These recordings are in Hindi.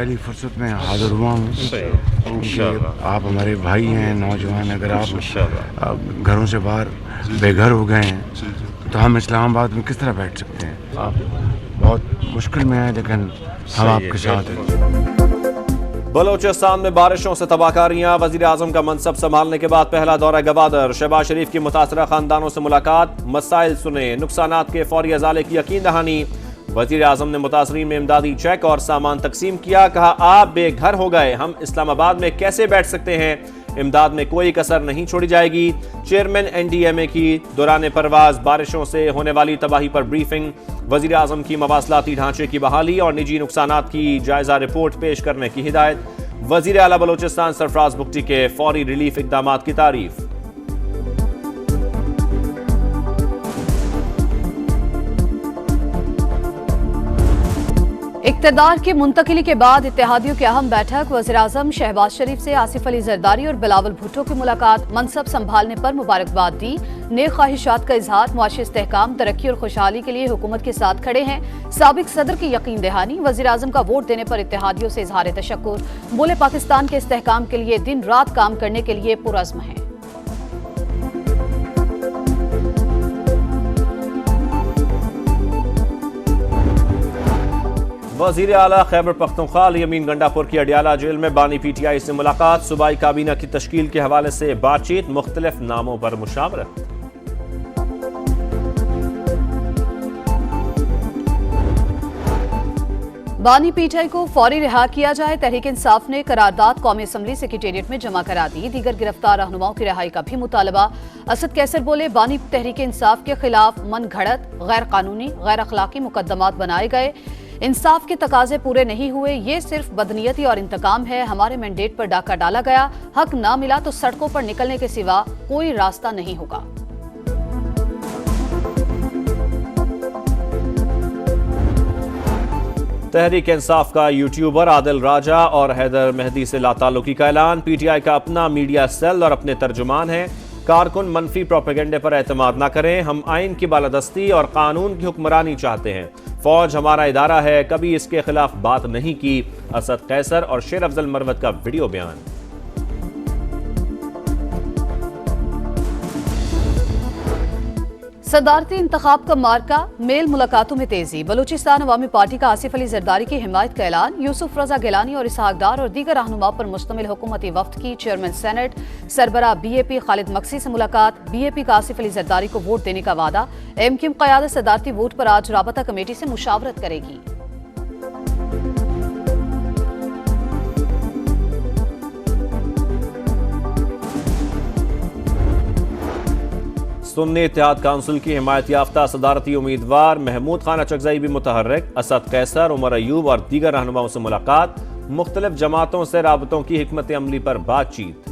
पहली फुर्सत में हाजिर हुआ हूँ क्योंकि आप हमारे भाई हैं, नौजवान। अगर आप घरों से बाहर बेघर हो गए हैं तो हम इस्लामाबाद में किस तरह बैठ सकते हैं? आप बहुत मुश्किल में हैं, लेकिन हम आपके साथ हैं। बलोचिस्तान में बारिशों से तबाहकारियां। वजीर आजम का मनसब संभालने के बाद पहला दौरा गवादर। शहबाज शरीफ की मुतासरा खानदानों से मुलाकात, मसाइल सुने, नुकसानात के फौरी अजाले की यकीन दहानी। वजीर आजम ने मुतासरीन में इमदादी चेक और सामान तकसीम किया। कहा, आप बेघर हो गए, हम इस्लामाबाद में कैसे बैठ सकते हैं? इमदाद में कोई कसर नहीं छोड़ी जाएगी। चेयरमैन NDMA की दौरान परवाज बारिशों से होने वाली तबाही पर ब्रीफिंग। वजीर आजम की मवासलाती ढांचे की बहाली और निजी नुकसानात की जायजा रिपोर्ट पेश करने की हिदायत। वजीर आला बलोचिस्तान सरफराज बुगटी के फौरी रिलीफ इकदामात की तारीफ। इक़्तिदार की मुंतकिली के बाद इत्तेहादियों की अहम बैठक। वज़ीर आज़म शहबाज शरीफ से आसिफ अली जरदारी और बिलावल भुट्टो की मुलाकात। मनसब संभालने पर मुबारकबाद दी, नेक ख्वाहिशात का इजहार। मुआशी इस्तेहकाम, तरक्की और खुशहाली के लिए हुकूमत के साथ खड़े हैं। साबिक सदर की यकीन दहानी। वज़ीर आज़म का वोट देने पर इत्तेहादियों से इजहार तशक्कुर। बोले, पाकिस्तान के इस्तेहकाम के लिए दिन रात काम करने के लिए पुरअज़्म हैं। वजीर आला खैबर पख्तूनख्वा यमीन गंडापुर की अडियाला जेल में बानी PTI से मुलाकात। सूबाई काबीना की तश्कील के हवाले से बातचीत, मुख्तलिफ नामों पर मुशावरत। बानी PTI को फौरी रिहा किया जाए। तहरीक इंसाफ ने करारदाद कौमी असम्बली सेक्रेटेरिएट में जमा करा दी। दीगर गिरफ्तार रहनुमाओं की रिहाई का भी मुतालबा। असद कैसर बोले, बानी तहरीक इंसाफ के खिलाफ मन घड़त, गैर कानूनी, गैर अखलाकी मुकदमात बनाए गए। इंसाफ के तकाजे पूरे नहीं हुए। ये सिर्फ बदनीयती और इंतकाम है। हमारे मैंडेट पर डाका डाला गया। हक ना मिला तो सड़कों पर निकलने के सिवा कोई रास्ता नहीं होगा। तहरीक इंसाफ का यूट्यूबर आदिल राजा और हैदर मेहदी से लाताल्लुकी का ऐलान। PTI का अपना मीडिया सेल और अपने तर्जुमान हैं। कारकुन मनफी प्रोपेगेंडे पर एतमाद ना करें। हम आइन की बालादस्ती और कानून की हुक्मरानी चाहते हैं। फौज हमारा इदारा है, कभी इसके खिलाफ बात नहीं की। असद कैसर और शेर अफजल मरवत का वीडियो बयान। सदारती इंतखाब का मार्का, मेल मुलाकातों में तेजी। बलूचिस्तान अवामी पार्टी का आसिफ अली जरदारी की हिमायत का ऐलान। यूसुफ रजा गिलानी और इसहाक डार और दीगर रहनुमा पर मुश्तमिल हुकूमती वफ्द की चेयरमैन सेनेट सरबराह BAP खालिद मक्सी से मुलाकात। BAP का आसिफ अली जरदारी को वोट देने का वादा। MQM क़यादत सदारती वोट पर आज राबता कमेटी से मुशावरत करेगी। सुन्नी इत्तेहाद काउंसिल की हिमायत याफ्ता सदारती उम्मीदवार महमूद खान अचकजई भी मुतहर्रिक। असद कैसर, उमर अयूब और दीगर रहनुमाओं से मुलाकात। मुख्तलिफ जमातों से राबतों की हिकमत अमली पर बातचीत।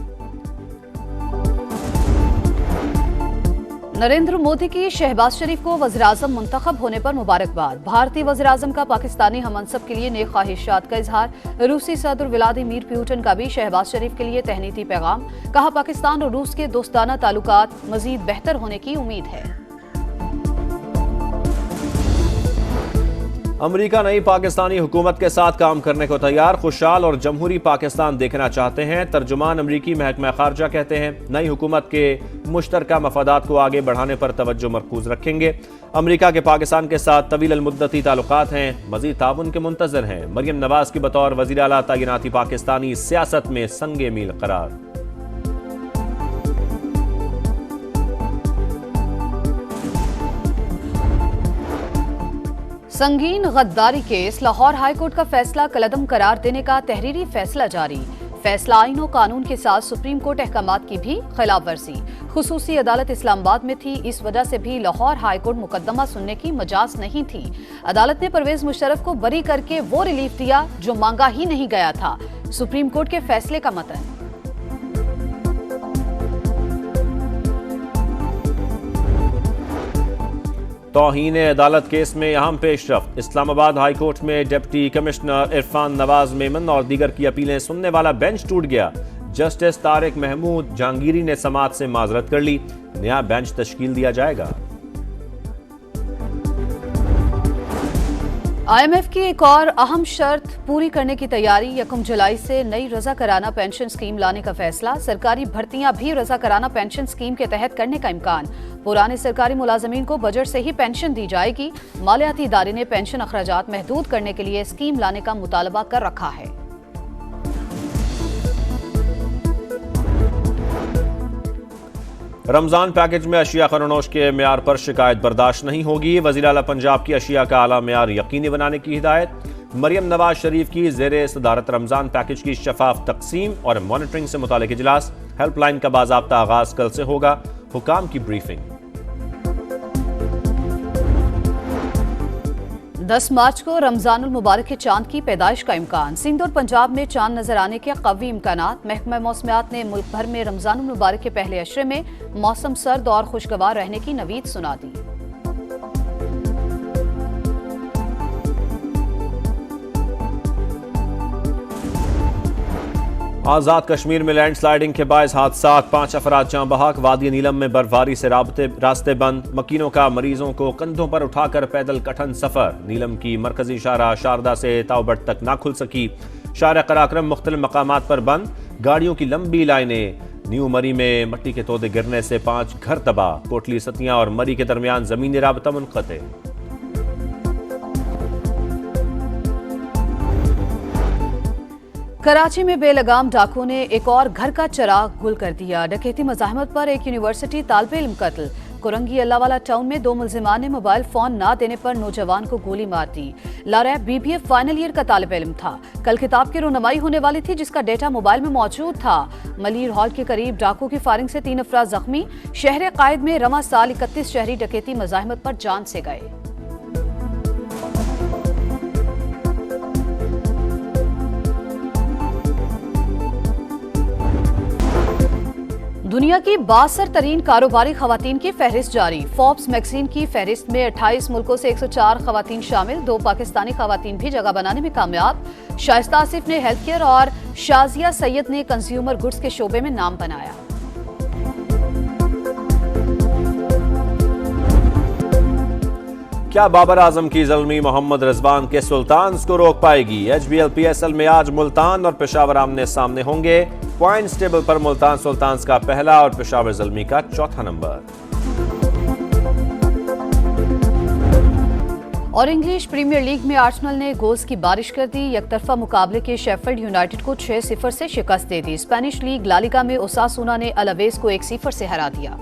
नरेंद्र मोदी की शहबाज शरीफ को वज़ीर आज़म मुंतखब होने पर मुबारकबाद। भारतीय वज़ीर आज़म का पाकिस्तानी हममनसब के लिए नेक ख्वाहिशात का इजहार। रूसी सदर व्लादिमीर पुतिन का भी शहबाज शरीफ के लिए तहनीती पैगाम। कहा, पाकिस्तान और रूस के दोस्ताना ताल्लुकात मजीद बेहतर होने की उम्मीद है। अमरीका नई पाकिस्तानी हुकूमत के साथ काम करने को तैयार। खुशहाल और जमहूरी पाकिस्तान देखना चाहते हैं। तर्जुमान अमरीकी महकमा खारजा कहते हैं, नई हुकूमत के मुश्तरका मफादात को आगे बढ़ाने पर तवज्जो मरकूज रखेंगे। अमरीका के पाकिस्तान के साथ तवील मुद्दती ताल्लुकात हैं, मजीद ताउन के मुंतजर हैं। मरियम नवाज की बतौर वज़ीर आला तैनाती पाकिस्तानी सियासत में संगे मील करार। संगीन गद्दारी केस। लाहौर हाईकोर्ट का फैसला कलअदम करार देने का तहरीरी फैसला जारी। फैसला आईन और कानून के साथ सुप्रीम कोर्ट अहकामात की भी खिलाफ वर्जी। खुसूसी अदालत इस्लामाबाद में थी, इस वजह से भी लाहौर हाईकोर्ट मुकदमा सुनने की मजाज नहीं थी। अदालत ने परवेज मुशर्रफ को बरी करके वो रिलीफ दिया जो मांगा ही नहीं गया था। सुप्रीम कोर्ट के फैसले का मतन। तौहीन अदालत केस में अहम पेशरफ्त। इस्लामाबाद हाई कोर्ट में डिप्टी कमिश्नर इरफान नवाज मेमन और दीगर की अपीलें सुनने वाला बेंच टूट गया। जस्टिस तारिक महमूद जहांगीरी ने समाअत से माजरत कर ली। नया बेंच तश्कील दिया जाएगा। IMF की एक और अहम शर्त पूरी करने की तैयारी। 1 जुलाई से नई रजा कराना पेंशन स्कीम लाने का फैसला। सरकारी भर्तियां भी रजा कराना पेंशन स्कीम के तहत करने का इम्कान। पुराने सरकारी मुलाजमीन को बजट से ही पेंशन दी जाएगी। मालियाती इदारे ने पेंशन अखराजात महदूद करने के लिए स्कीम लाने का मुतालबा कर रखा है। रमजान पैकेज में अशिया खरनोश के म्यार पर शिकायत बर्दाश्त नहीं होगी। वज़ीर आला पंजाब की अशिया का आला म्यार यकीनी बनाने की हिदायत। मरियम नवाज शरीफ की ज़ेरे सदारत रमजान पैकेज की शफाफ तकसीम और मॉनिटरिंग से मुतालिक इजलास। हेल्पलाइन का बाज़ाब्ता आगाज कल से होगा। हुकाम की ब्रीफिंग। 10 मार्च को रमजानुल मुबारक के चांद की पैदाइश का इम्कान। सिंध और पंजाब में चांद नजर आने के कवी इम्कानात। महकमा मौसमियात ने मुल्क भर में रमजानुल मुबारक के पहले अशरे में मौसम सर्द और खुशगवार रहने की नवीद सुना दी। आजाद कश्मीर में लैंडस्लाइडिंग के बायस हादसात। 5 अफराद जाँ बहक। वादी नीलम में बर्फबारी से रास्ते बंद। मकीनों का मरीजों को कंधों पर उठाकर पैदल कठिन सफर। नीलम की मरकजी शाहराह शारदा से ताउबट तक ना खुल सकी। शाहराह कराक्रम मुख्तलिफ मकामात पर बंद। गाड़ियों की लंबी लाइनें। न्यू मरी में मट्टी के तोदे गिरने से 5 घर तबाह। कोटली सतियां और मरी के दरमियान जमीनी राबता मुनक़ते। कराची में बेलगाम डाकुओं ने एक और घर का चिराग गुल कर दिया। डकैती मज़ाहमत पर एक यूनिवर्सिटी तालिब इल्म कत्ल। कुरंगी अल्लाहवाला टाउन में 2 मुल्जिमान ने मोबाइल फोन ना देने पर नौजवान को गोली मार दी। लारैब BBA फाइनल ईयर का तालिब इल्म था। कल किताब की रोनमाई होने वाली थी जिसका डेटा मोबाइल में मौजूद था। मलीर हॉल के करीब डाकुओं की फायरिंग से 3 अफराद जख्मी। शहर कायद में रवा साल 31 शहरी डकैती मज़ाहमत पर जान से गए। दुनिया की 62 तरीन कारोबारी खवातीन की फहरिस्त जारी। फोर्ब्स मैगजीन की फहरिस्त में 28 मुल्कों से 104 खवातीन शामिल। 2 पाकिस्तानी खवातीन भी जगह बनाने में कामयाब। शाइस्ता आसिफ ने हेल्थ केयर और शाजिया सैयद ने कंज्यूमर गुड्स के शोबे में नाम बनाया। क्या बाबर आजम की ज़ल्मी मोहम्मद रिजवान के सुल्तान्स को रोक पाएगी? HBL PSL में आज मुल्तान और पेशावर आमने सामने होंगे। पॉइंट्स टेबल पर मुल्तान सुल्तान्स का पहला और पेशावर ज़ल्मी का चौथा नंबर। और इंग्लिश प्रीमियर लीग में आर्सेनल ने गोल्स की बारिश कर दी। एकतरफा मुकाबले के शेफील्ड यूनाइटेड को 6-0 से शिकस्त दे दी। स्पेनिश लीग ला लीगा में ओसासुना ने अलावेस को 1-0 से हरा दिया।